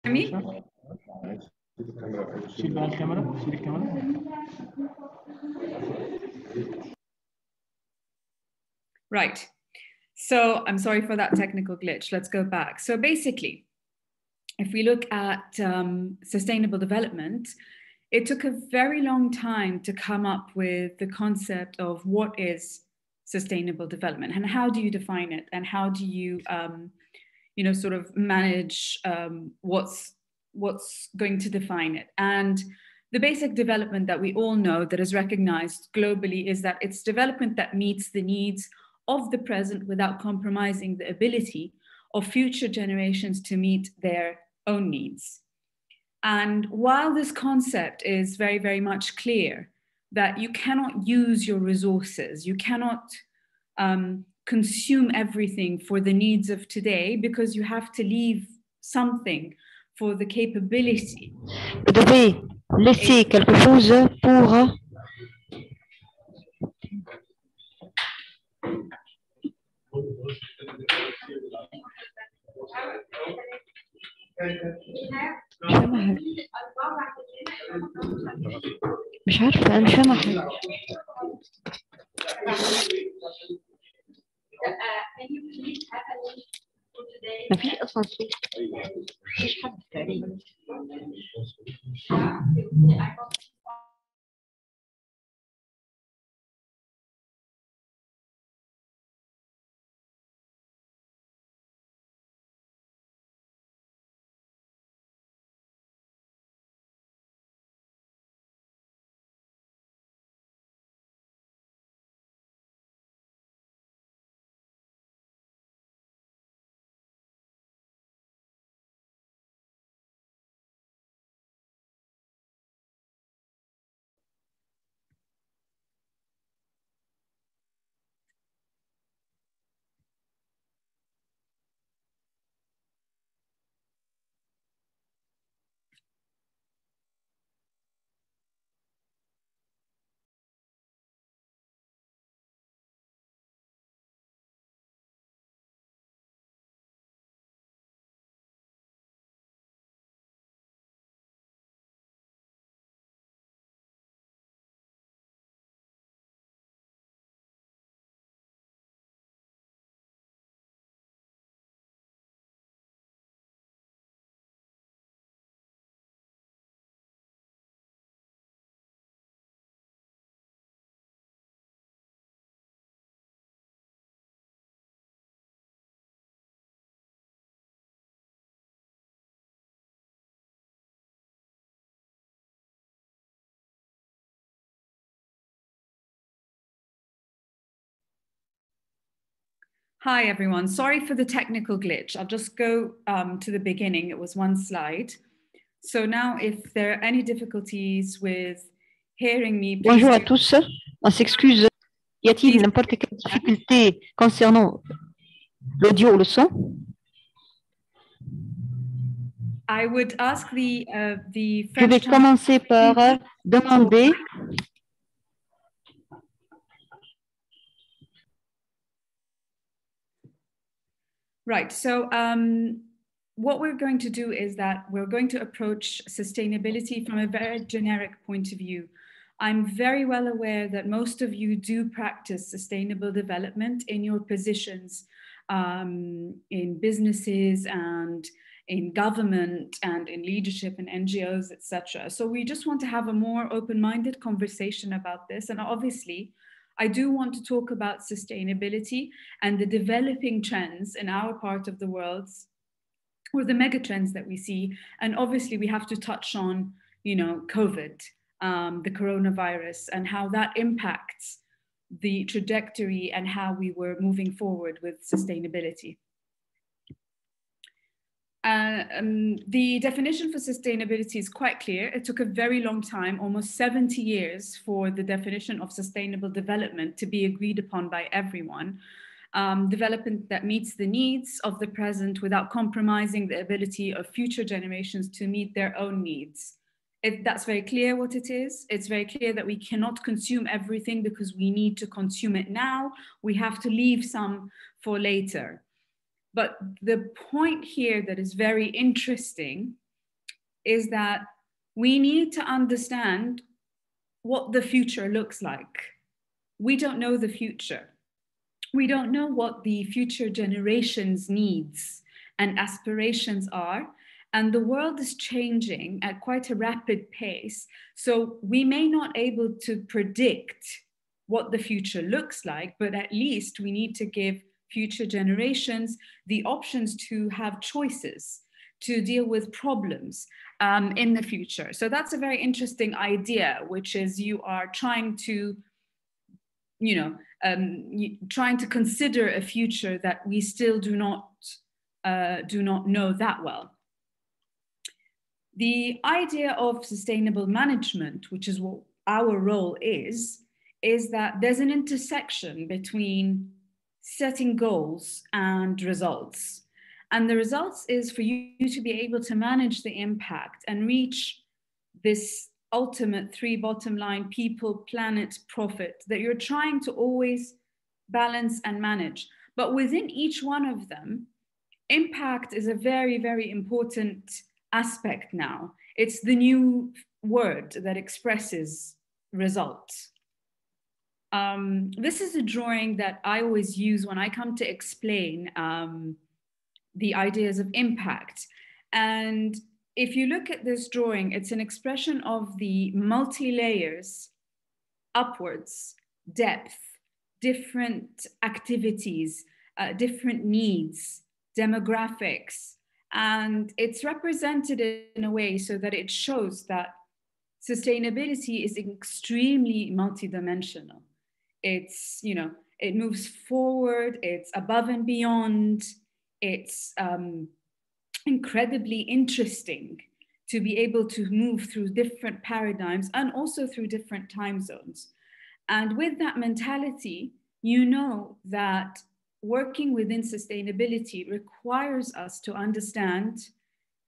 me? Right. So I'm sorry for that technical glitch. Let's go back. So basically, if we look at sustainable development, it took a very long time to come up with the concept of what is sustainable development and how do you define it and how do you, sort of manage what's going to define it. And the basic development that we all know that is recognized globally is that it's development that meets the needs of the present without compromising the ability of future generations to meet their own needs. And while this concept is very, very much clear that you cannot use your resources, you cannot consume everything for the needs of today because you have to leave something for the capability. Vous devez laisser quelque chose pour مش عارفة أنا مش فاهمة حاجة. ما فيش أصلا صوت، مفيش حد تقريبا. Hi, everyone. Sorry for the technical glitch. I'll just go to the beginning. It was one slide. So now if there are any difficulties with hearing me, please... Bonjour à tous, on s'excuse. Y a-t-il n'importe quelle difficulté concernant l'audio ou le son? I would ask the Je vais commencer par demander... Right. So what we're going to do is that we're going to approach sustainability from a very generic point of view. I'm very well aware that most of you do practice sustainable development in your positions in businesses and in government and in leadership and NGOs, etc. So we just want to have a more open-minded conversation about this. And obviously, I do want to talk about sustainability and the developing trends in our part of the world, or the mega trends that we see. And obviously we have to touch on, COVID, the coronavirus, and how that impacts the trajectory and how we were moving forward with sustainability. The definition for sustainability is quite clear. It took a very long time, almost 70 years, for the definition of sustainable development to be agreed upon by everyone. Development that meets the needs of the present without compromising the ability of future generations to meet their own needs. That's very clear what it is. It's very clear that we cannot consume everything because we need to consume it now. We have to leave some for later. But the point here that is very interesting is that we need to understand what the future looks like. We don't know the future. We don't know what the future generations' needs and aspirations are. And the world is changing at quite a rapid pace. So we may not be able to predict what the future looks like, but at least we need to give future generations the options to have choices, to deal with problems in the future. So that's a very interesting idea, which is you are trying to, trying to consider a future that we still do not know that well. The idea of sustainable management, which is what our role is that there's an intersection between setting goals and results. And the results is for you to be able to manage the impact and reach this ultimate 3 bottom line: people, planet, profit, that you're trying to always balance and manage. But within each one of them, impact is a very, very important aspect now. It's the new word that expresses results. This is a drawing that I always use when I come to explain the ideas of impact. And if you look at this drawing, it's an expression of the multi-layers upwards, depth, different activities, different needs, demographics. And it's represented in a way so that it shows that sustainability is extremely multidimensional. It's, it moves forward, it's above and beyond, it's incredibly interesting to be able to move through different paradigms and also through different time zones. And with that mentality, you know that working within sustainability requires us to understand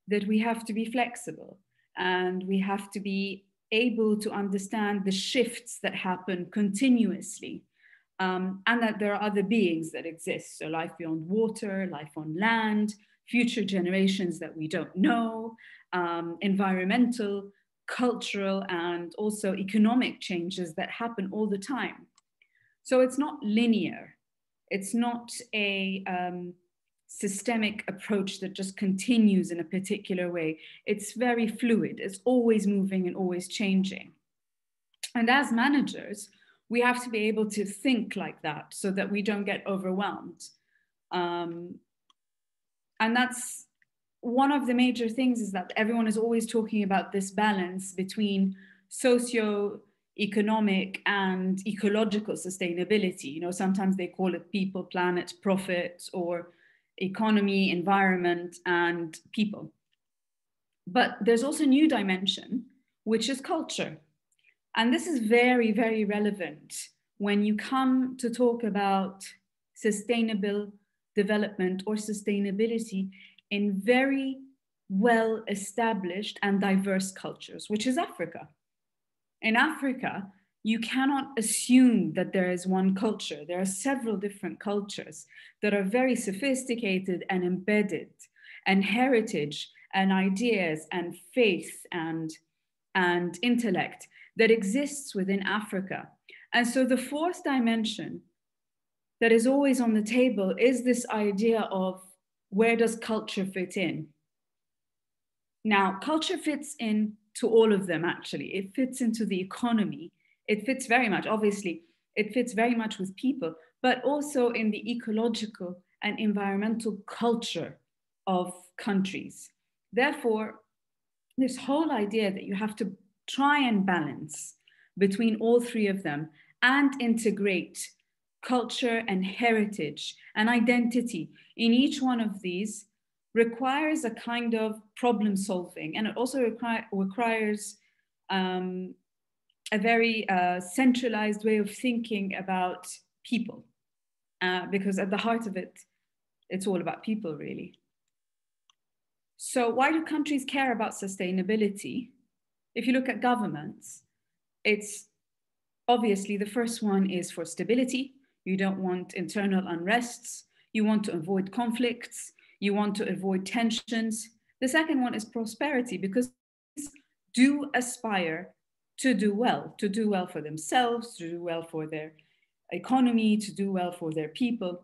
that we have to be flexible and we have to be able to understand the shifts that happen continuously, and that there are other beings that exist. So life beyond water, life on land, future generations that we don't know, environmental, cultural, and also economic changes that happen all the time. So it's not linear. It's not a systemic approach that just continues in a particular way. It's very fluid. It's always moving and always changing. And as managers, we have to be able to think like that so that we don't get overwhelmed. And that's one of the major things, is that everyone is always talking about this balance between socio-economic and ecological sustainability. Sometimes they call it people, planet, profit, or economy, environment, and people. But there's also a new dimension, which is culture. And this is very, very relevant when you come to talk about sustainable development or sustainability in very well-established and diverse cultures, which is Africa. In Africa, you cannot assume that there is one culture. There are several different cultures that are very sophisticated and embedded, and heritage and ideas and faith and intellect that exists within Africa. And so the fourth dimension that is always on the table is this idea of, where does culture fit in? Now, culture fits into all of them, actually. It fits into the economy. It fits very much, obviously, it fits very much with people, but also in the ecological and environmental culture of countries. Therefore, this whole idea that you have to try and balance between all three of them and integrate culture and heritage and identity in each one of these requires a kind of problem solving. And it also requires a very centralized way of thinking about people, because at the heart of it, it's all about people, really. So why do countries care about sustainability? If you look at governments, it's obviously the first one is for stability. You don't want internal unrests. You want to avoid conflicts. You want to avoid tensions. The second one is prosperity, because do aspire to do well for themselves, to do well for their economy, to do well for their people.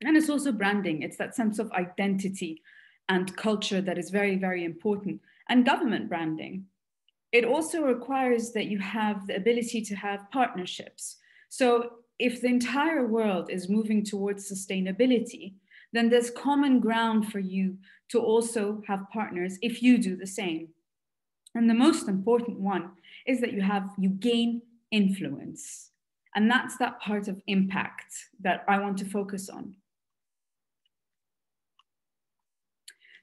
And it's also branding. It's that sense of identity and culture that is very, very important. And government branding. It also requires that you have the ability to have partnerships. So if the entire world is moving towards sustainability, then there's common ground for you to also have partners if you do the same. And the most important one is that you gain influence. And that's that part of impact that I want to focus on.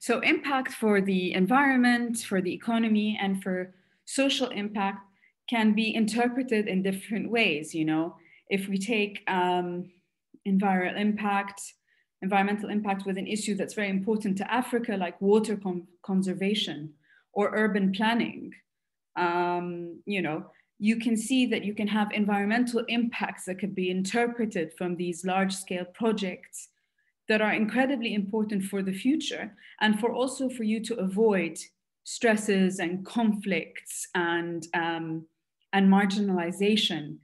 So impact for the environment, for the economy, and for social impact can be interpreted in different ways. You know, if we take environmental impact with an issue that's very important to Africa, like water conservation or urban planning, you know, you can see that you can have environmental impacts that could be interpreted from these large-scale projects that are incredibly important for the future and for also for you to avoid stresses and conflicts and marginalization,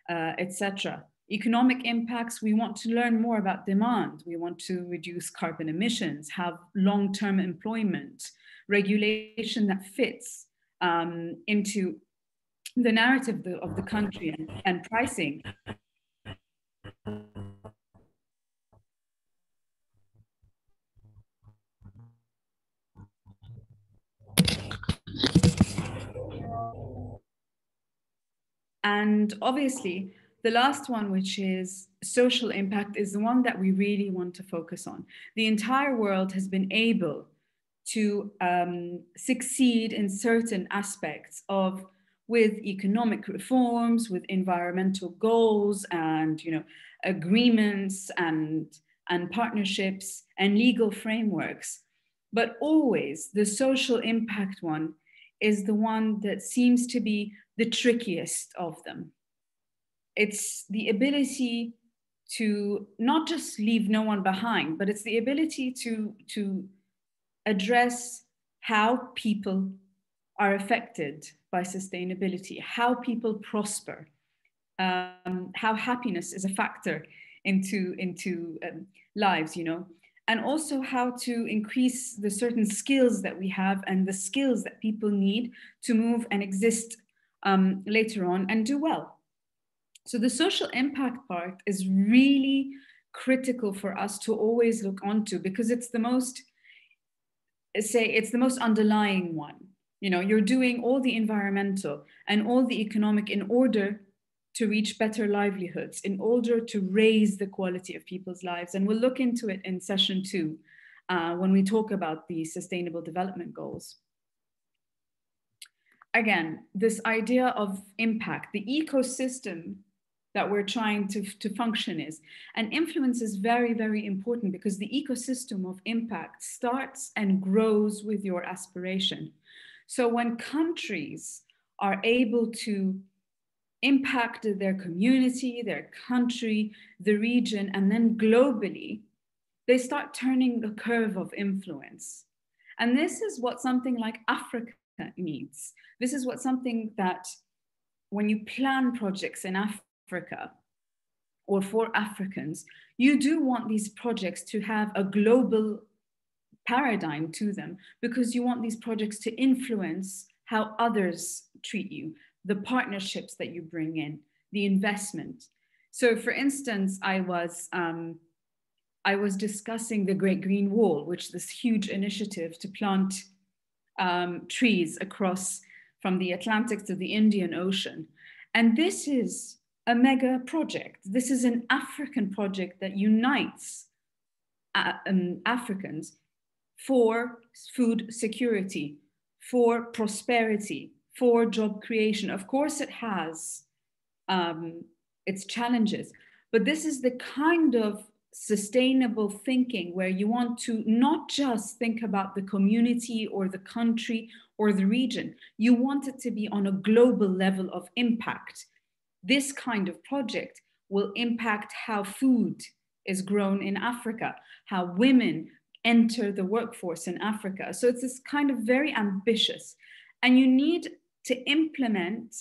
etc. Economic impacts, we want to learn more about demand. We want to reduce carbon emissions, have long-term employment, regulation that fits into the narrative of the country and pricing. And obviously, the last one, which is social impact, is the one that we really want to focus on. The entire world has been able to succeed in certain aspects with economic reforms, with environmental goals, and agreements and partnerships and legal frameworks. But always the social impact one is the one that seems to be the trickiest of them. It's the ability to not just leave no one behind, but it's the ability to address how people are affected by sustainability, how people prosper, how happiness is a factor into lives, and also how to increase the certain skills that we have and the skills that people need to move and exist later on and do well. So the social impact part is really critical for us to always look onto, because it's the most underlying one. You're doing all the environmental and all the economic in order to reach better livelihoods, in order to raise the quality of people's lives. And we'll look into it in session 2 when we talk about the Sustainable Development Goals. Again, this idea of impact, the ecosystem that we're trying to function is, and influence is very, very important, because the ecosystem of impact starts and grows with your aspiration. So when countries are able to impact their community, their country, the region, and then globally, they start turning the curve of influence. And this is what something like Africa needs. This is what something that when you plan projects in Africa or for Africans, you do want these projects to have a global paradigm to them, because you want these projects to influence how others treat you, the partnerships that you bring in, the investment. So for instance, I was discussing the Great Green Wall, which is this huge initiative to plant trees across from the Atlantic to the Indian Ocean. And this is a mega project. This is an African project that unites Africans for food security, for prosperity, for job creation. Of course, it has its challenges, but this is the kind of sustainable thinking where you want to not just think about the community or the country or the region. You want it to be on a global level of impact. This kind of project will impact how food is grown in Africa, how women enter the workforce in Africa. So it's this kind of very ambitious. And you need to implement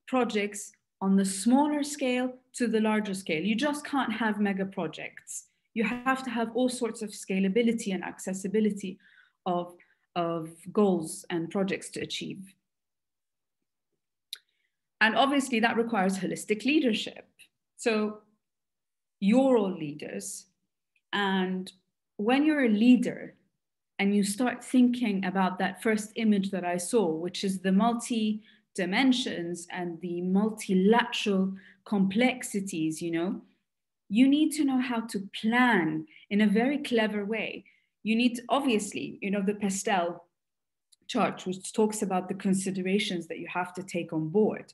projects on the smaller scale to the larger scale. You just can't have mega projects. You have to have all sorts of scalability and accessibility of goals and projects to achieve. And obviously that requires holistic leadership. So you're all leaders. And when you're a leader and you start thinking about that first image that I saw, which is the multi-dimensions and the multilateral complexities, you need to know how to plan in a very clever way. You need to, obviously, the pastel chart, which talks about the considerations that you have to take on board: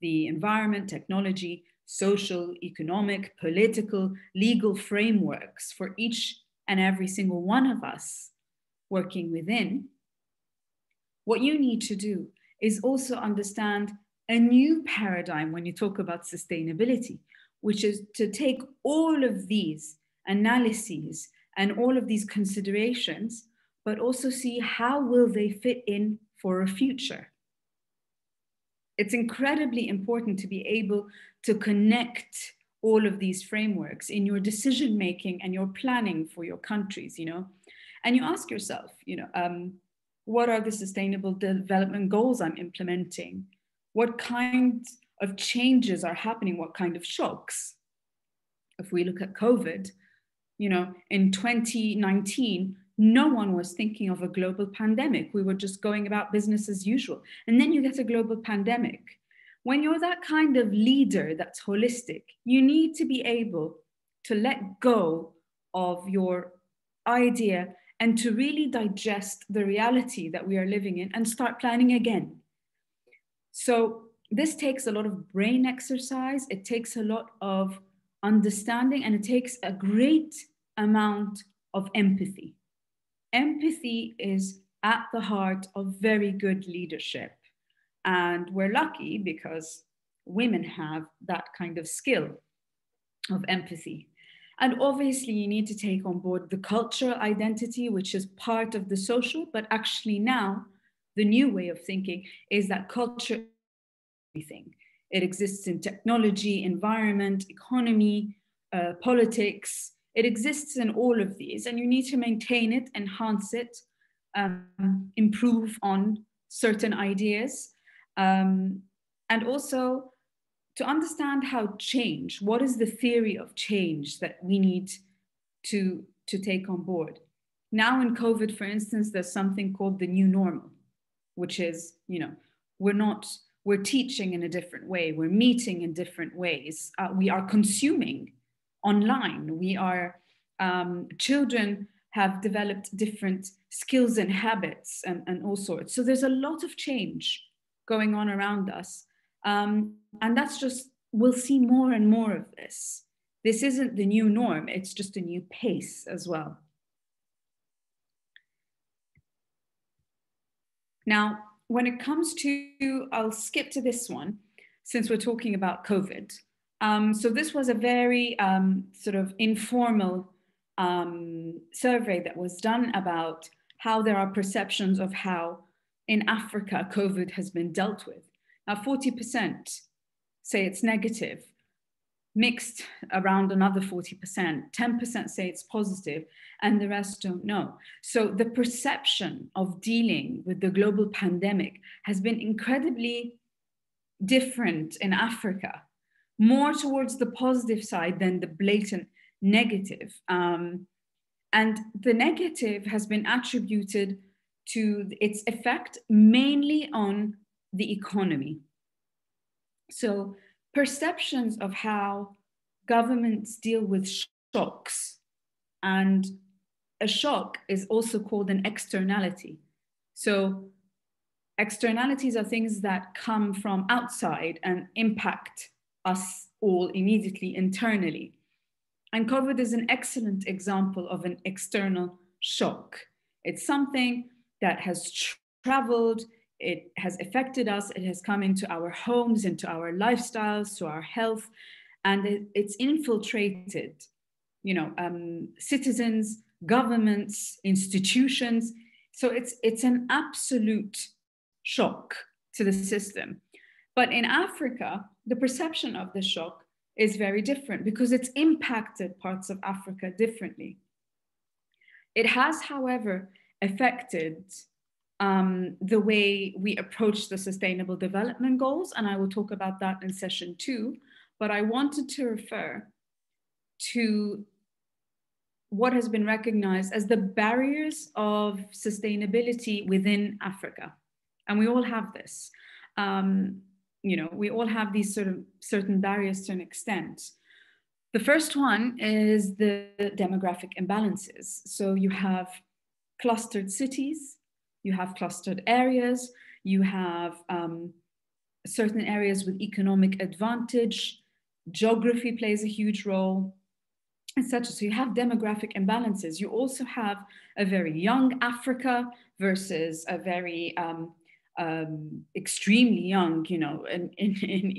the environment, technology, social, economic, political, legal frameworks for each and every single one of us working within. What you need to do is also understand a new paradigm when you talk about sustainability, which is to take all of these analyses and all of these considerations, but also see how will they fit in for a future. It's incredibly important to be able to connect all of these frameworks in your decision making and your planning for your countries, and you ask yourself, what are the sustainable development goals I'm implementing? What kind of changes are happening? What kind of shocks? If we look at COVID, in 2019, no one was thinking of a global pandemic. We were just going about business as usual. And then you get a global pandemic. When you're that kind of leader that's holistic, you need to be able to let go of your idea and to really digest the reality that we are living in and start planning again. So this takes a lot of brain exercise. It takes a lot of understanding, and it takes a great amount of empathy. Empathy is at the heart of very good leadership. And we're lucky because women have that kind of skill of empathy. And obviously you need to take on board the cultural identity, which is part of the social, but actually now the new way of thinking is that culture is everything. It exists in technology, environment, economy, politics. It exists in all of these, and you need to maintain it, enhance it, improve on certain ideas, and also to understand how change, what is the theory of change that we need to take on board. Now in COVID, for instance, there's something called the new normal, which is, we're teaching in a different way, we're meeting in different ways, we are consuming online, children have developed different skills and habits and all sorts. So there's a lot of change going on around us. And that's just, we'll see more and more of this. This isn't the new norm, it's just a new pace as well. Now, when it comes to, I'll skip to this one, since we're talking about COVID. So this was a very sort of informal survey that was done about how there are perceptions of how in Africa COVID has been dealt with. Now 40% say it's negative, mixed around another 40%, 10% say it's positive, and the rest don't know. So the perception of dealing with the global pandemic has been incredibly different in Africa, more towards the positive side than the blatant negative. And the negative has been attributed to its effect mainly on the economy. So perceptions of how governments deal with shocks, and a shock is also called an externality. So externalities are things that come from outside and impact us all immediately internally. And COVID is an excellent example of an external shock. It's something that has traveled, it has affected us, it has come into our homes, into our lifestyles, to our health, and it's infiltrated, citizens, governments, institutions. So it's an absolute shock to the system. But in Africa, the perception of the shock is very different because it's impacted parts of Africa differently. It has, however, affected the way we approach the Sustainable Development Goals, and I will talk about that in session 2, but I wanted to refer to what has been recognized as the barriers of sustainability within Africa. And we all have this. We all have these sort of certain barriers to an extent. The first one is the demographic imbalances. So you have clustered cities, you have clustered areas, you have certain areas with economic advantage, geography plays a huge role, etc. So you have demographic imbalances. You also have a very young Africa versus a very extremely young, in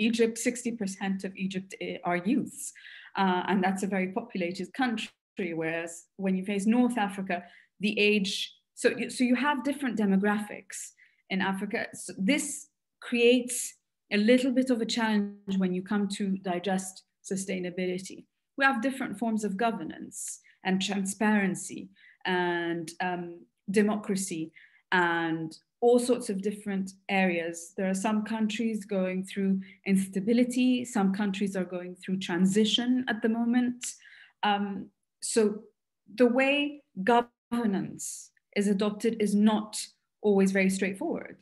Egypt, 60% of Egypt are youths. And that's a very populated country, whereas when you face North Africa, the age, so you have different demographics in Africa. So this creates a little bit of a challenge when you come to digest sustainability. We have different forms of governance and transparency and democracy and all sorts of different areas. There are some countries going through instability. Some countries are going through transition at the moment. So the way governance is adopted is not always very straightforward.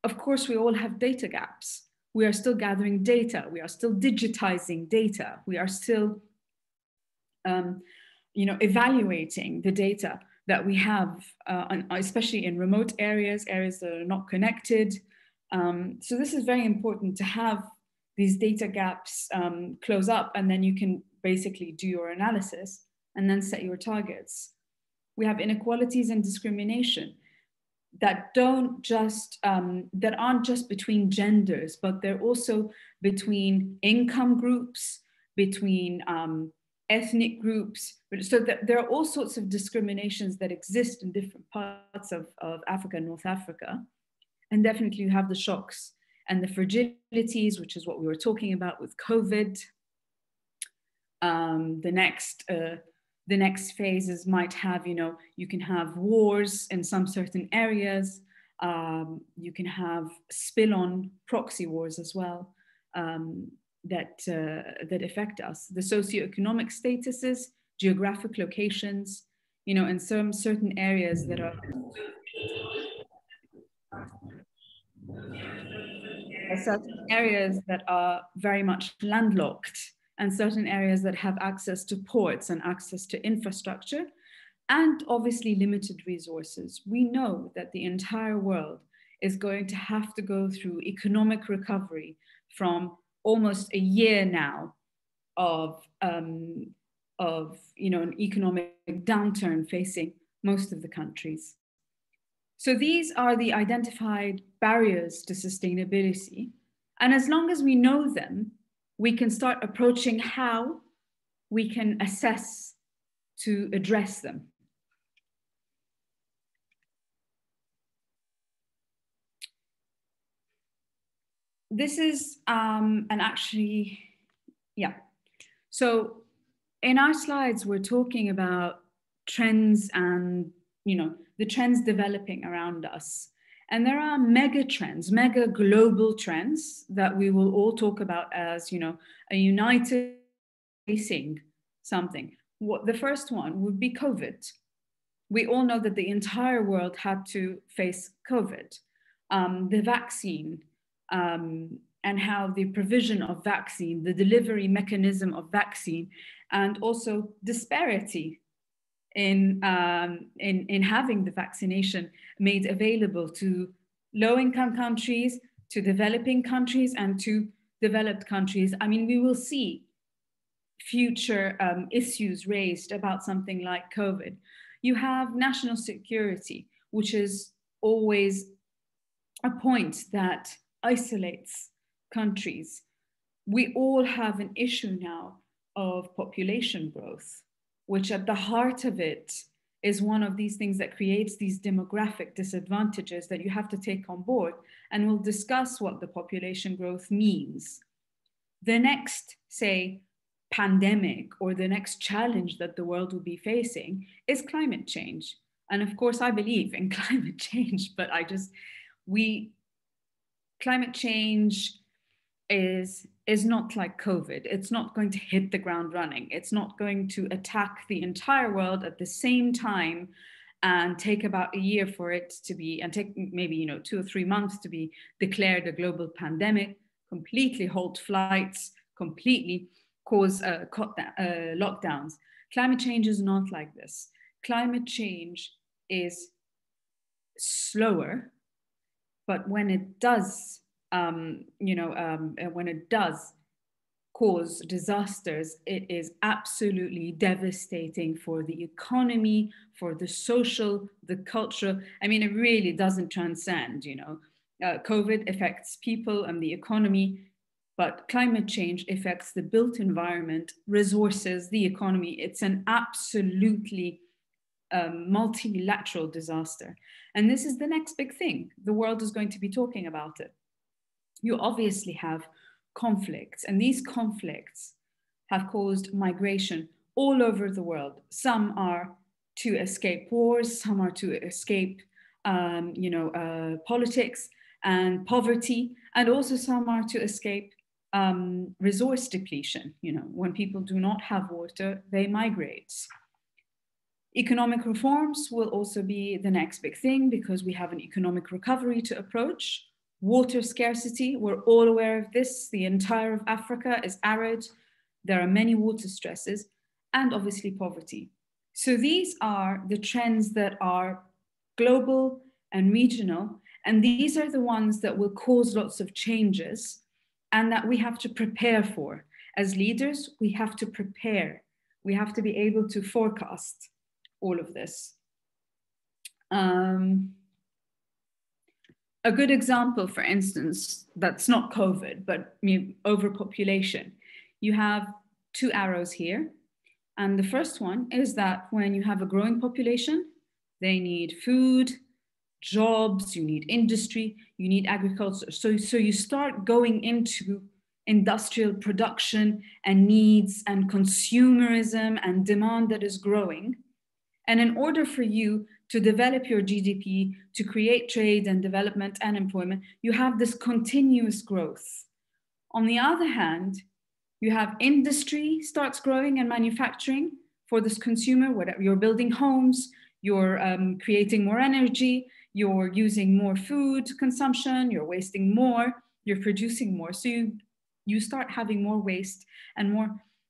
Of course, we all have data gaps. We are still gathering data. We are still digitizing data. We are still evaluating the data that we have, especially in remote areas that are not connected. So this is very important to have these data gaps close up, and then you can basically do your analysis and then set your targets. We have inequalities and discrimination that aren't just between genders, but they're also between income groups, between ethnic groups. So there are all sorts of discriminations that exist in different parts of Africa, North Africa. And definitely you have the shocks and the fragilities, which is what we were talking about with COVID. The next phases might have, you can have wars in some certain areas. You can have spill-on proxy wars as well. That affect us. The socioeconomic statuses, geographic locations, in some certain areas that are certain areas that are very much landlocked, and certain areas that have access to ports and access to infrastructure, and obviously limited resources. We know that the entire world is going to have to go through economic recovery from almost a year now of an economic downturn facing most of the countries. So these are the identified barriers to sustainability. And as long as we know them, we can start approaching how we can assess to address them. This is, So in our slides, we're talking about trends and, the trends developing around us. And there are mega trends, mega global trends that we will all talk about as, a united facing something. The first one would be COVID. We all know that the entire world had to face COVID. The vaccine, and how the provision of vaccine, the delivery mechanism of vaccine, and also disparity in having the vaccination made available to low-income countries, to developing countries, and to developed countries. I mean, we will see future issues raised about something like COVID. You have national security, which is always a point that isolates countries. We all have an issue now of population growth, which at the heart of it is one of these things that creates these demographic disadvantages that you have to take on board. And we'll discuss what the population growth means. The next, say, pandemic or the next challenge that the world will be facing is climate change. And of course, I believe in climate change, but climate change is not like COVID. It's not going to hit the ground running. It's not going to attack the entire world at the same time and take about a year for it to be, and take maybe 2 or 3 months to be declared a global pandemic, completely halt flights, completely cause lockdowns. Climate change is not like this. Climate change is slower, but when it does, when it does cause disasters, it is absolutely devastating for the economy, for the social, the culture. I mean, it really doesn't transcend, COVID affects people and the economy, but climate change affects the built environment, resources, the economy. It's an absolutely multilateral disaster. And this is the next big thing. The world is going to be talking about it. You obviously have conflicts, and these conflicts have caused migration all over the world. Some are to escape wars, some are to escape politics and poverty, and also some are to escape resource depletion. When people do not have water, they migrate. Economic reforms will also be the next big thing because we have an economic recovery to approach. Water scarcity, we're all aware of this. The entire of Africa is arid. There are many water stresses, and obviously poverty. So these are the trends that are global and regional, and these are the ones that will cause lots of changes and that we have to prepare for. As leaders, we have to prepare. We have to be able to forecast all of this. A good example, for instance, that's not COVID, but overpopulation. You have 2 arrows here. And the first one is that when you have a growing population, they need food, jobs, you need industry, you need agriculture. So you start going into industrial production and needs and consumerism and demand that is growing. And in order for you to develop your GDP, to create trade and development and employment, you have this continuous growth. On the other hand, you have industry starts growing and manufacturing for this consumer, whatever. You're building homes, you're creating more energy, you're using more food consumption, you're wasting more, you're producing more. So you start having more waste and more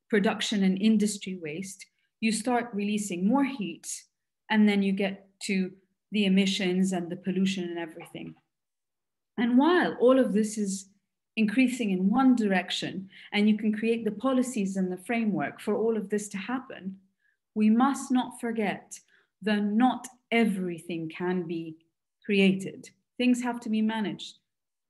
production and industry waste. You start releasing more heat, and then you get to the emissions and the pollution and everything. And while all of this is increasing in one direction, and you can create the policies and the framework for all of this to happen, we must not forget that not everything can be created. Things have to be managed.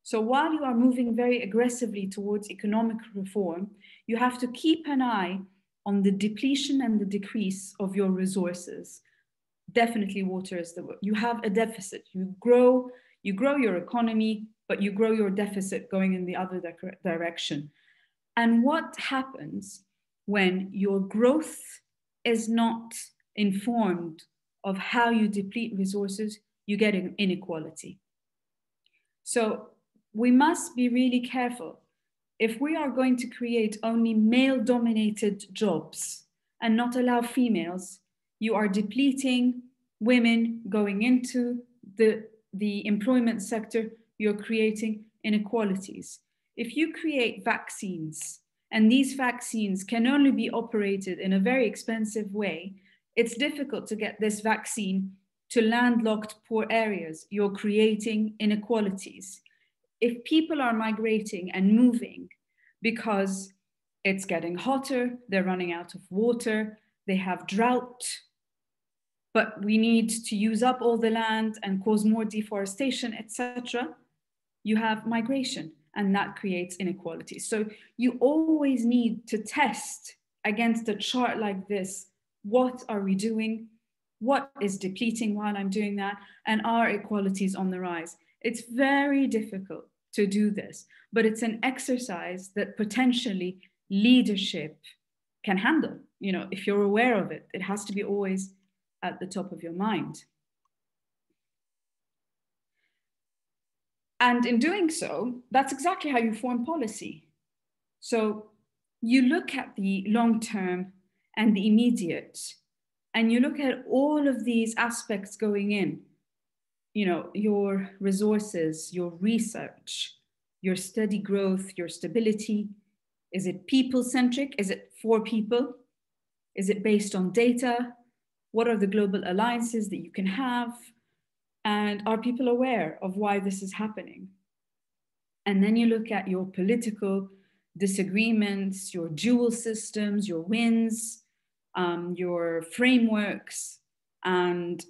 So while you are moving very aggressively towards economic reform, you have to keep an eye on the depletion and the decrease of your resources. Definitely water is you have a deficit. You grow your economy, but you grow your deficit going in the other direction. And what happens when your growth is not informed of how you deplete resources? You get inequality. So we must be really careful. If we are going to create only male-dominated jobs and not allow females, you are depleting women going into the employment sector. You're creating inequalities. If you create vaccines, and these vaccines can only be operated in a very expensive way, it's difficult to get this vaccine to landlocked poor areas. You're creating inequalities. If people are migrating and moving because it's getting hotter, they're running out of water, they have drought, but we need to use up all the land and cause more deforestation, etc., you have migration, and that creates inequality. So you always need to test against a chart like this. What are we doing? what is depleting while I'm doing that, and are equalities on the rise? It's very difficult to do this, but it's an exercise that potentially leadership can handle. You know, if you're aware of it, it has to be always at the top of your mind. And in doing so, that's exactly how you form policy. So you look at the long term and the immediate, and you look at all of these aspects going in, you know, your resources, your research, your steady growth, your stability. Is it people-centric? Is it for people? Is it based on data? What are the global alliances that you can have? And are people aware of why this is happening? And then you look at your political disagreements, your dual systems, your wins, your frameworks, and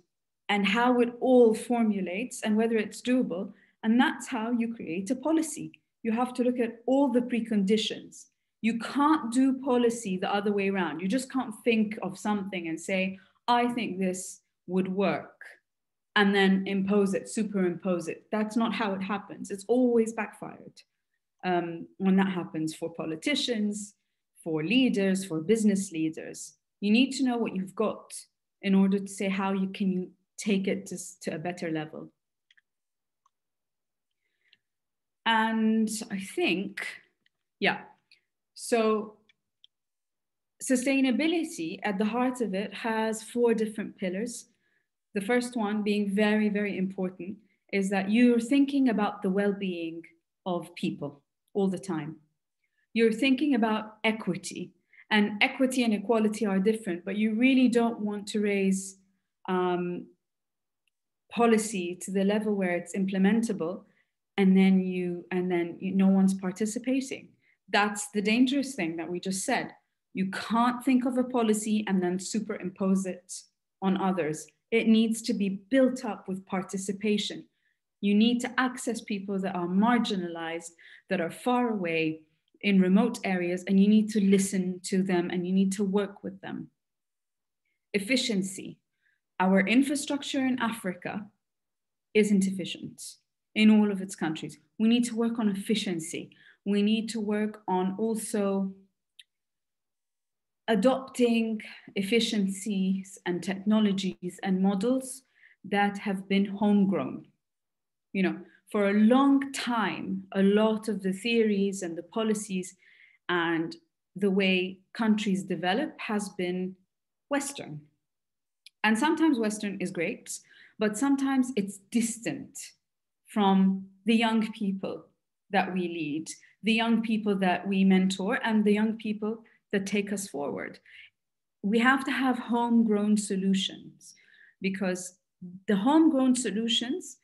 how it all formulates and whether it's doable. And that's how you create a policy. You have to look at all the preconditions. You can't do policy the other way around. You just can't think of something and say, I think this would work, and then impose it, superimpose it. That's not how it happens. It's always backfired when that happens for politicians, for leaders, for business leaders. You need to know what you've got in order to say how you can take it to a better level. And I think, yeah, so sustainability at the heart of it has 4 different pillars. The first one being very, very important is that you're thinking about the well-being of people all the time. You're thinking about equity, and equity and equality are different, but you really don't want to raise policy to the level where it's implementable and then no one's participating. That's the dangerous thing that we just said. You can't think of a policy and then superimpose it on others. It needs to be built up with participation. You need to access people that are marginalized, that are far away in remote areas, and you need to listen to them and you need to work with them. Efficiency. Our infrastructure in Africa isn't efficient in all of its countries. We need to work on efficiency. We need to work on also adopting efficiencies and technologies and models that have been homegrown. You know, for a long time, a lot of the theories and the policies and the way countries develop has been Western. And sometimes Western is great, but sometimes it's distant from the young people that we lead, the young people that we mentor, and the young people that take us forward. We have to have homegrown solutions, because the homegrown solutions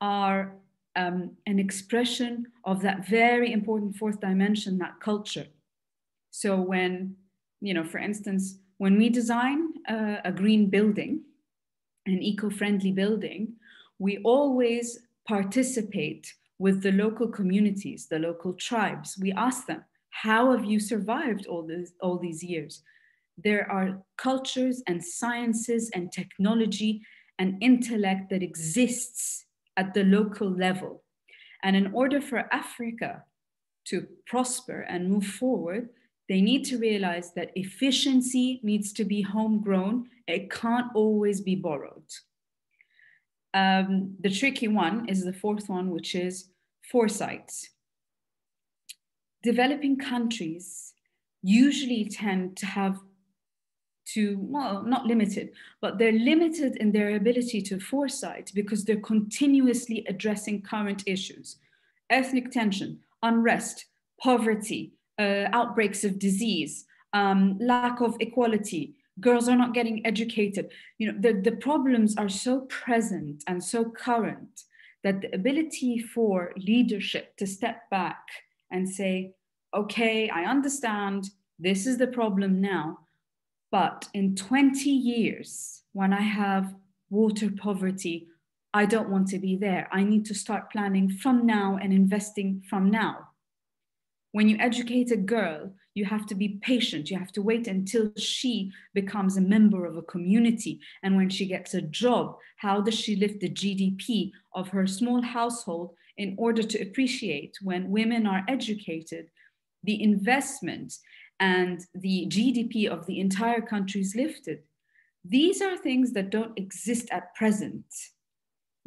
are an expression of that very important 4th dimension, that culture. So when, you know, for instance, when we design a green building, an eco-friendly building, we always participate with the local communities, the local tribes. We ask them, how have you survived all these years? There are cultures and sciences and technology and intellect that exists at the local level. And in order for Africa to prosper and move forward, they need to realize that efficiency needs to be homegrown. It can't always be borrowed. The tricky one is the 4th one, which is foresight. Developing countries usually tend to have well, not limited, but they're limited in their ability to foresight because they're continuously addressing current issues. Ethnic tension, unrest, poverty, outbreaks of disease, lack of equality, girls are not getting educated. You know, the problems are so present and so current that the ability for leadership to step back and say, okay, I understand this is the problem now, but in 20 years, when I have water poverty, I don't want to be there. I need to start planning from now and investing from now. When you educate a girl, You have to be patient. You have to wait until she becomes a member of a community. And when she gets a job, how does she lift the GDP of her small household in order to appreciate when women are educated, the investment and the GDP of the entire country is lifted? These are things that don't exist at present.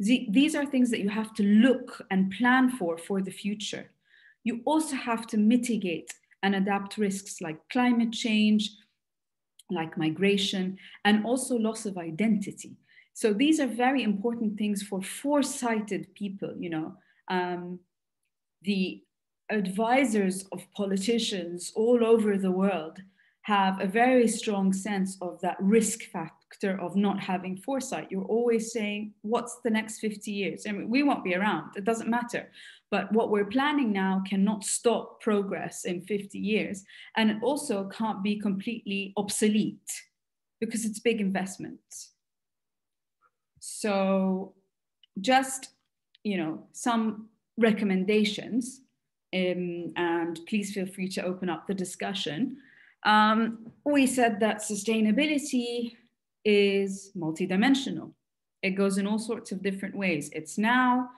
These are things that you have to look and plan for the future. You also have to mitigate and adapt risks like climate change, like migration, and also loss of identity. So these are very important things for foresighted people. The advisors of politicians all over the world have a very strong sense of that risk factor of not having foresight. You're always saying, what's the next 50 years? I mean, we won't be around, it doesn't matter. But what we're planning now cannot stop progress in 50 years. And it also can't be completely obsolete because it's big investments. So just, some recommendations, and please feel free to open up the discussion. We said that sustainability is multidimensional. It goes in all sorts of different ways. It's now,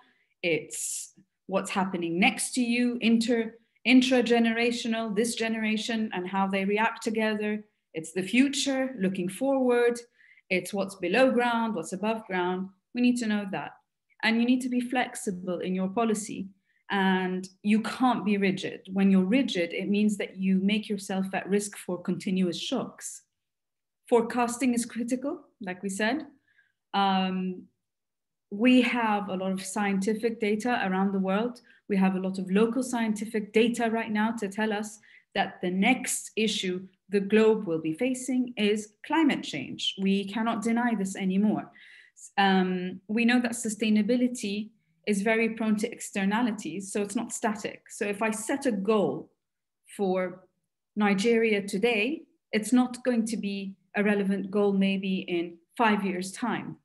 it's what's happening next to you, intra-generational, this generation and how they react together. It's the future, looking forward. It's what's below ground, what's above ground. We need to know that. And you need to be flexible in your policy. And you can't be rigid. When you're rigid, it means that you make yourself at risk for continuous shocks. Forecasting is critical, like we said. We have a lot of scientific data around the world. We have a lot of local scientific data right now to tell us that the next issue the globe will be facing is climate change. We cannot deny this anymore. We know that sustainability is very prone to externalities, so it's not static. So if I set a goal for Nigeria today, it's not going to be a relevant goal maybe in 5 years' time,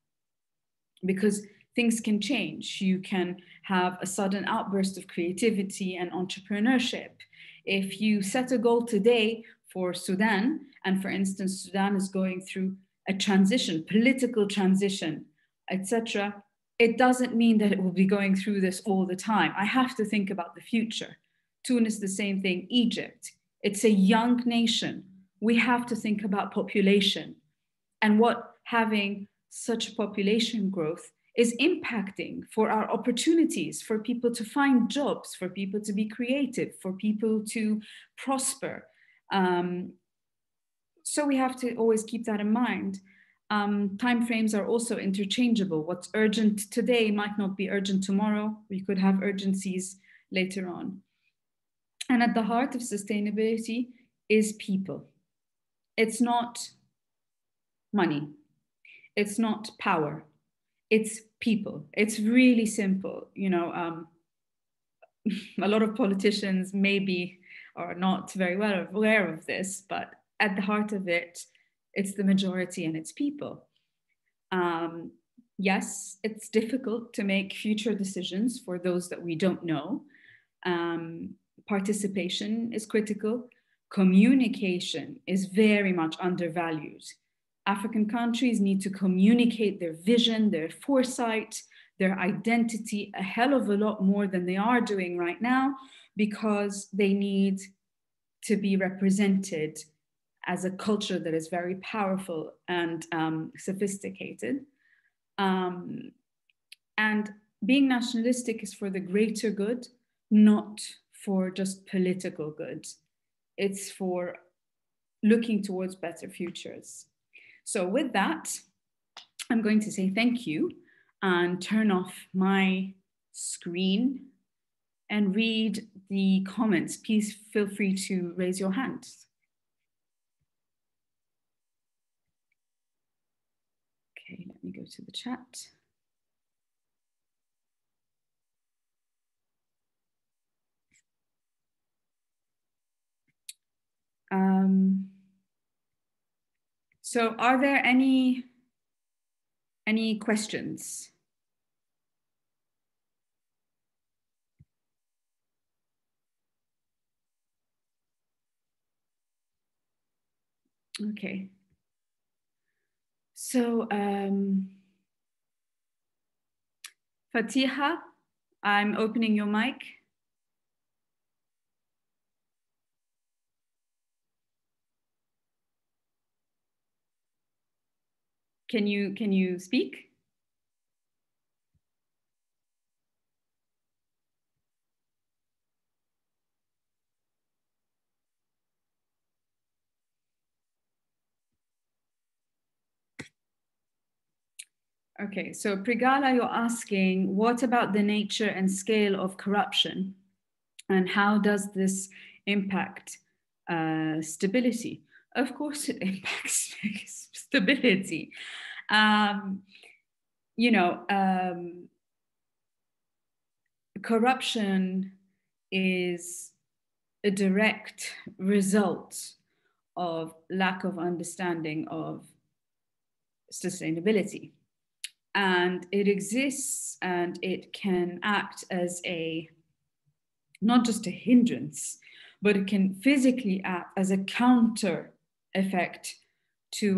because things can change. You can have a sudden outburst of creativity and entrepreneurship. If you set a goal today for Sudan, and for instance, Sudan is going through a transition, political transition, etc., it doesn't mean that it will be going through this all the time. I have to think about the future. Tunis, the same thing. Egypt, it's a young nation. We have to think about population and what having such population growth is impacting for our opportunities, for people to find jobs, for people to be creative, for people to prosper. So we have to always keep that in mind. Timeframes are also interchangeable. What's urgent today might not be urgent tomorrow. We could have urgencies later on. And at the heart of sustainability is people. It's not money. It's not power. It's people. It's really simple. A lot of politicians maybe are not very well aware of this, but at the heart of it, it's the majority and it's people. Yes, it's difficult to make future decisions for those that we don't know. Participation is critical. Communication is very much undervalued. African countries need to communicate their vision, their foresight, their identity a hell of a lot more than they are doing right now, because they need to be represented as a culture that is very powerful and sophisticated. And being nationalistic is for the greater good, not for just political good. It's for looking towards better futures. So with that, I'm going to say thank you and turn off my screen and read the comments. Please feel free to raise your hand. Okay, let me go to the chat. So are there any questions? Okay. So, Fatiha, I'm opening your mic. Can you speak? Okay, so Prigala, you're asking, what about the nature and scale of corruption? And how does this impact stability? Of course, it impacts stability. You know, corruption is a direct result of lack of understanding of sustainability. And it exists and it can act as a, not just a hindrance, but it can physically act as a counter effect to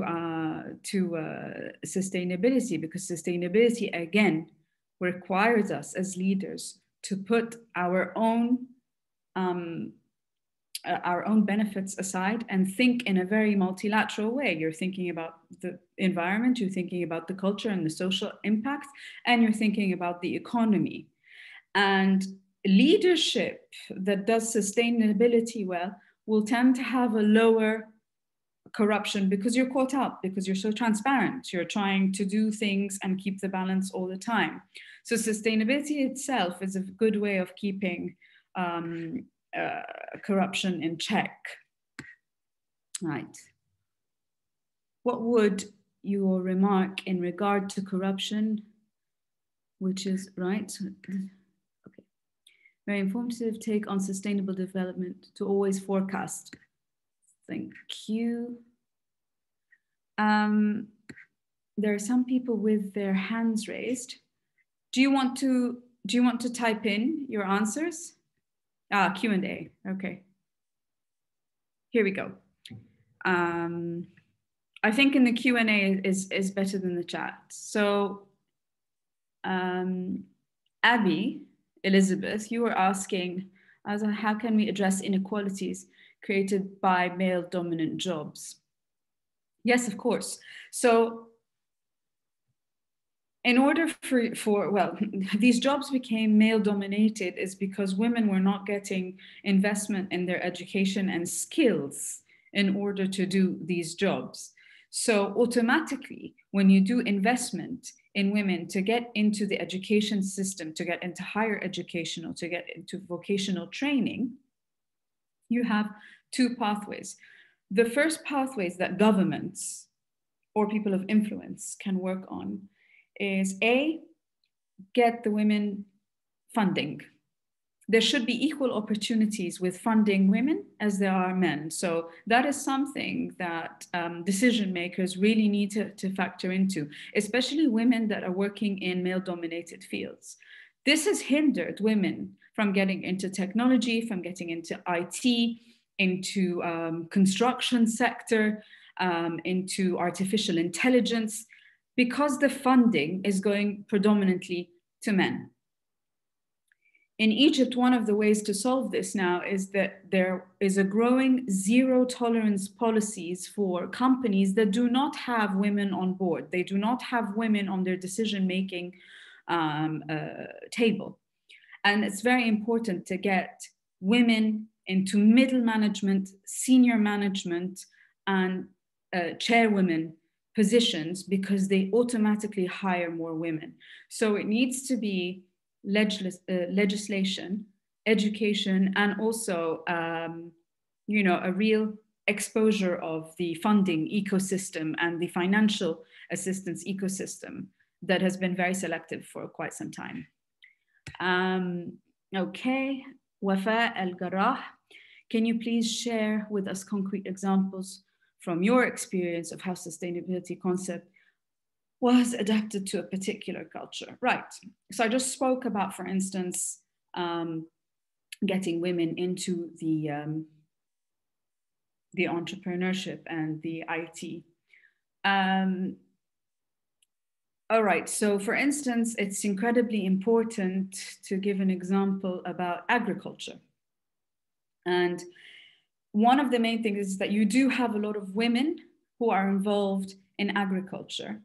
sustainability, because sustainability, again, requires us as leaders to put our own benefits aside and think in a very multilateral way. You're thinking about the environment, you're thinking about the culture and the social impact, and you're thinking about the economy. And leadership that does sustainability well will tend to have a lower corruption because you're caught up, because you're so transparent. You're trying to do things and keep the balance all the time. So sustainability itself is a good way of keeping corruption in check. Right. What would your remark in regard to corruption, which is right? Okay. Very informative take on sustainable development to always forecast. Thank you. There are some people with their hands raised. Do you want to type in your answers? Q&A. Okay. Here we go. I think in the Q&A is better than the chat. So, Abby, Elizabeth, you were asking, how can we address inequalities created by male-dominant jobs? Yes, of course. So, in order well, these jobs became male-dominated is because women were not getting investment in their education and skills in order to do these jobs. So automatically, when you do investment in women to get into the education system, to get into higher education, or to get into vocational training, you have two pathways. The first pathways that governments or people of influence can work on is A, get the women funding. There should be equal opportunities with funding women as there are men. So that is something that decision makers really need to factor into, especially women that are working in male-dominated fields. This has hindered women from getting into technology, from getting into IT, into construction sector, into artificial intelligence, because the funding is going predominantly to men. In Egypt, one of the ways to solve this now is that there is a growing zero tolerance policies for companies that do not have women on board. They do not have women on their decision-making table. And it's very important to get women into middle management, senior management, and chairwomen positions, because they automatically hire more women. So it needs to be legislation, education, and also a real exposure of the funding ecosystem and the financial assistance ecosystem that has been very selective for quite some time. Okay, Wafa El-Garrah, can you please share with us concrete examples from your experience of how sustainability concept was adapted to a particular culture? Right. So I just spoke about, for instance, getting women into the the entrepreneurship and the IT. All right, so for instance, it's incredibly important to give an example about agriculture. And one of the main things is that you do have a lot of women who are involved in agriculture.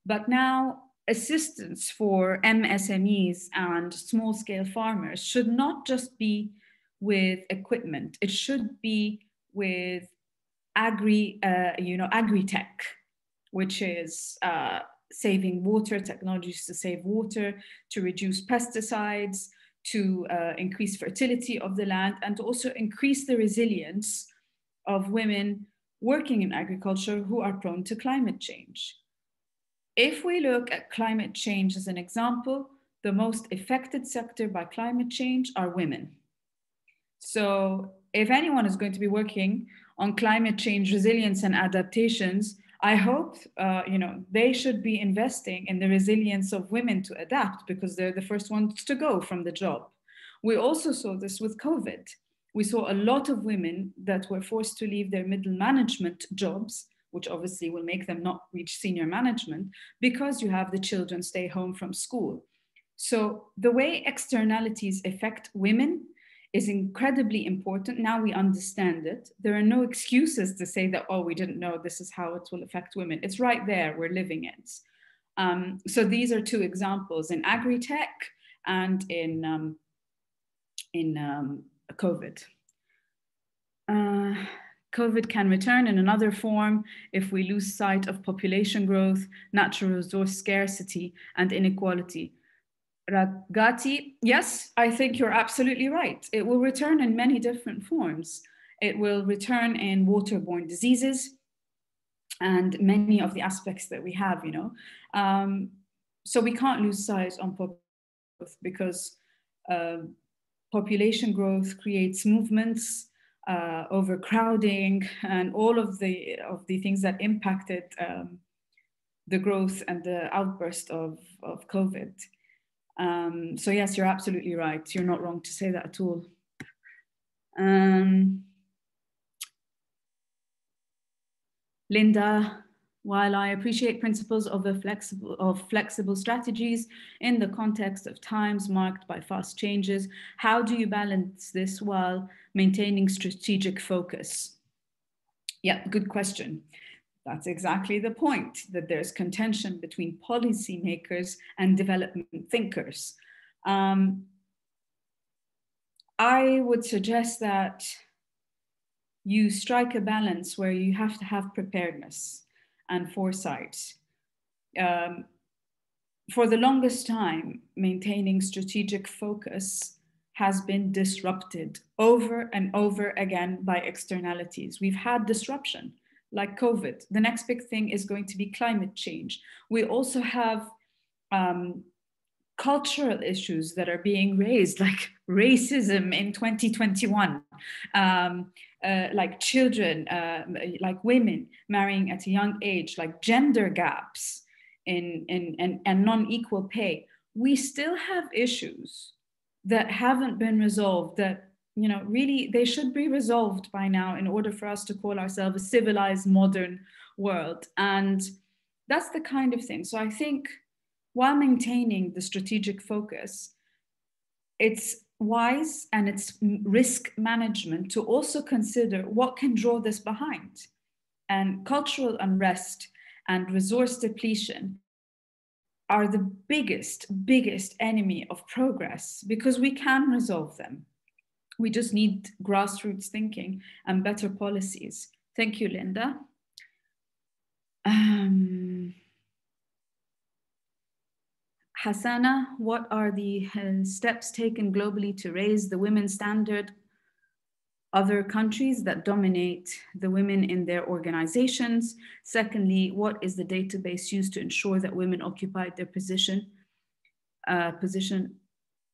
But now assistance for MSMEs and small scale farmers should not just be with equipment. It should be with Agritech, which is saving water, technologies to save water, to reduce pesticides, to increase fertility of the land, and to also increase the resilience of women working in agriculture who are prone to climate change. If we look at climate change as an example, the most affected sector by climate change are women. So if anyone is going to be working on climate change resilience and adaptations, I hope they should be investing in the resilience of women to adapt, because they're the first ones to go from the job. We also saw this with COVID. We saw a lot of women that were forced to leave their middle management jobs, which obviously will make them not reach senior management, because you have the children stay home from school. So the way externalities affect women is incredibly important. Now we understand it. There are no excuses to say that, oh, we didn't know this is how it will affect women. It's right there, we're living it. So these are two examples in Agritech and in COVID. COVID can return in another form if we lose sight of population growth, natural resource scarcity, and inequality. Ragati, yes, I think you're absolutely right. It will return in many different forms. It will return in waterborne diseases and many of the aspects that we have, So we can't lose sight on population growth, because population growth creates movements, overcrowding, and all of the things that impacted the growth and the outburst of COVID. So yes, you're absolutely right. You're not wrong to say that at all. Linda, while I appreciate principles of flexible strategies in the context of times marked by fast changes, how do you balance this while maintaining strategic focus? Yeah, good question. That's exactly the point, that there's contention between policymakers and development thinkers. I would suggest that you strike a balance where you have to have preparedness and foresight. For the longest time, maintaining strategic focus has been disrupted over and over again by externalities. We've had disruption, like COVID. The next big thing is going to be climate change. We also have cultural issues that are being raised, like racism in 2021, like children, like women marrying at a young age, like gender gaps and non-equal pay. We still have issues that haven't been resolved, that really they should be resolved by now in order for us to call ourselves a civilized modern world. And that's the kind of thing. So I think while maintaining the strategic focus, it's wise and it's risk management to also consider what can draw this behind. And cultural unrest and resource depletion are the biggest enemy of progress, because we can resolve them. We just need grassroots thinking and better policies. Thank you, Linda. Hassana, what are the steps taken globally to raise the women's standard? Other countries that dominate the women in their organizations? Secondly, what is the database used to ensure that women occupied their position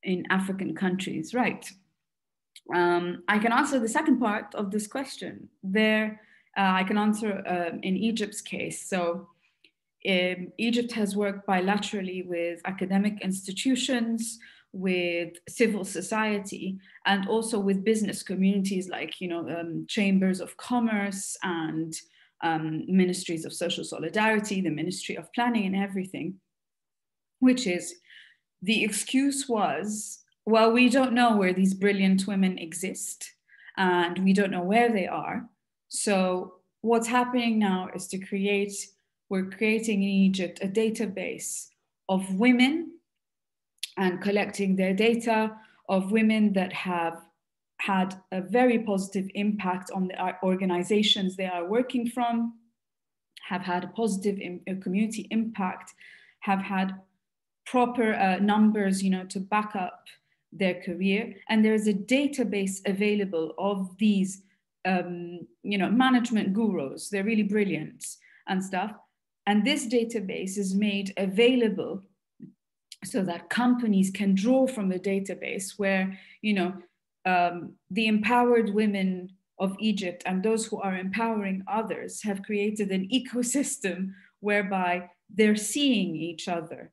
in African countries? Right. I can answer the second part of this question. I can answer in Egypt's case. So Egypt has worked bilaterally with academic institutions, with civil society and also with business communities like, chambers of commerce and ministries of social solidarity, the Ministry of Planning and everything, which is the excuse was, well, we don't know where these brilliant women exist and we don't know where they are. So what's happening now is we're creating in Egypt a database of women and collecting their data of women that have had a very positive impact on the organizations they are working from, have had a positive community impact, have had proper numbers, to back up their career. And there's a database available of these, management gurus. They're really brilliant and stuff. And this database is made available so that companies can draw from the database where, the empowered women of Egypt and those who are empowering others have created an ecosystem whereby they're seeing each other.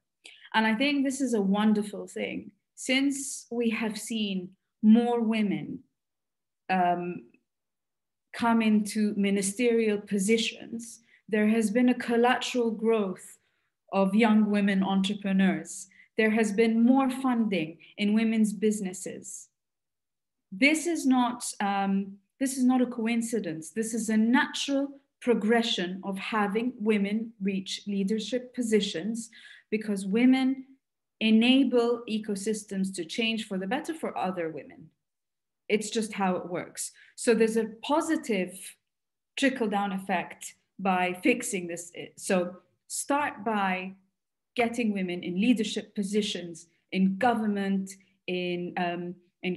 And I think this is a wonderful thing. Since we have seen more women come into ministerial positions, there has been a collateral growth of young women entrepreneurs. There has been more funding in women's businesses. This is not a coincidence. This is a natural progression of having women reach leadership positions, because women enable ecosystems to change for the better for other women. It's just how it works. So there's a positive trickle-down effect by fixing this. So start by getting women in leadership positions in government, in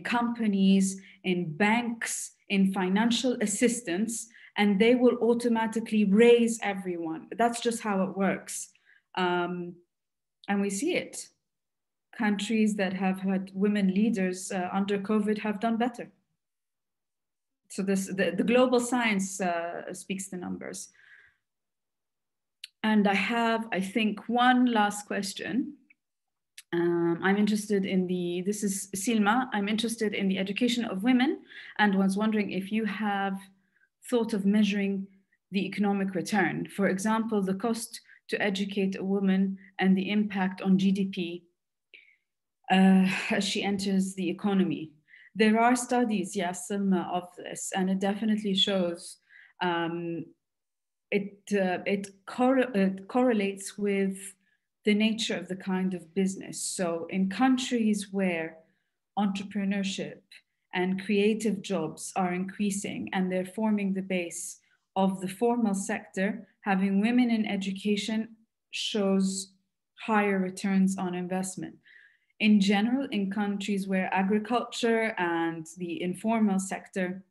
companies, in banks, in financial assistance, and they will automatically raise everyone. That's just how it works. And we see it. Countries that have had women leaders under COVID have done better. So the global science speaks the numbers. And I have, I think, one last question. I'm interested in this is Silma, I'm interested in the education of women and was wondering if you have thought of measuring the economic return. For example, the cost to educate a woman and the impact on GDP as she enters the economy. There are studies, yes, Silma, of this, and it definitely shows it correlates with the nature of the kind of business. So in countries where entrepreneurship and creative jobs are increasing and they're forming the base of the formal sector, having women in education shows higher returns on investment. In general, in countries where agriculture and the informal sector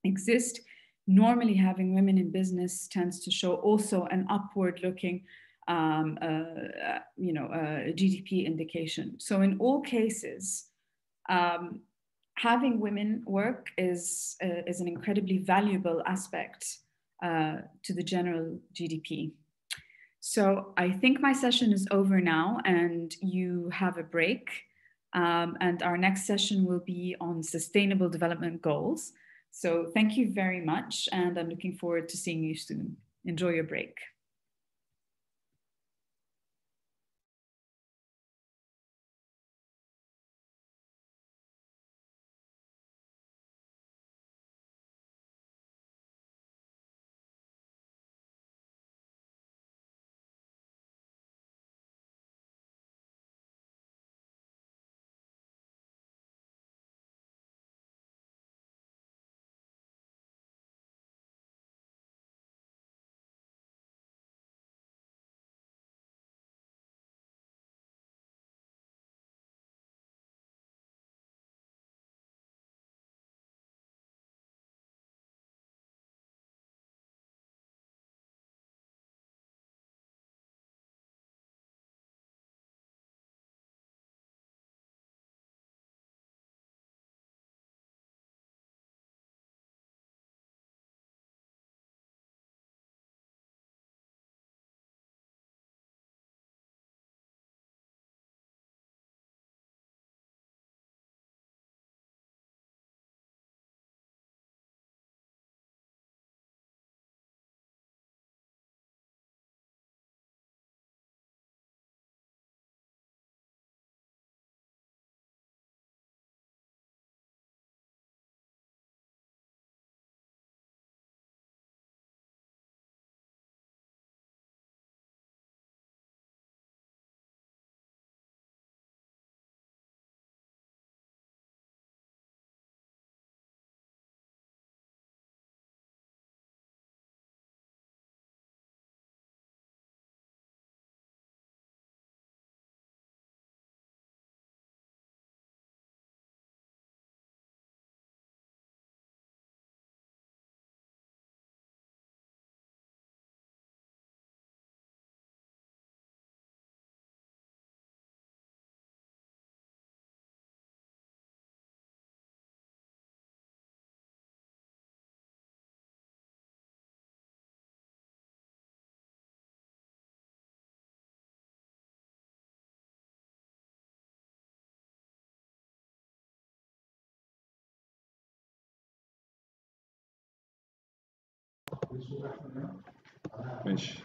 exist, normally having women in business tends to show also an upward looking GDP indication. So in all cases, having women work is an incredibly valuable aspect to the general GDP. So I think my session is over now and you have a break. And our next session will be on sustainable development goals. So thank you very much. And I'm looking forward to seeing you soon. Enjoy your break. ماشي.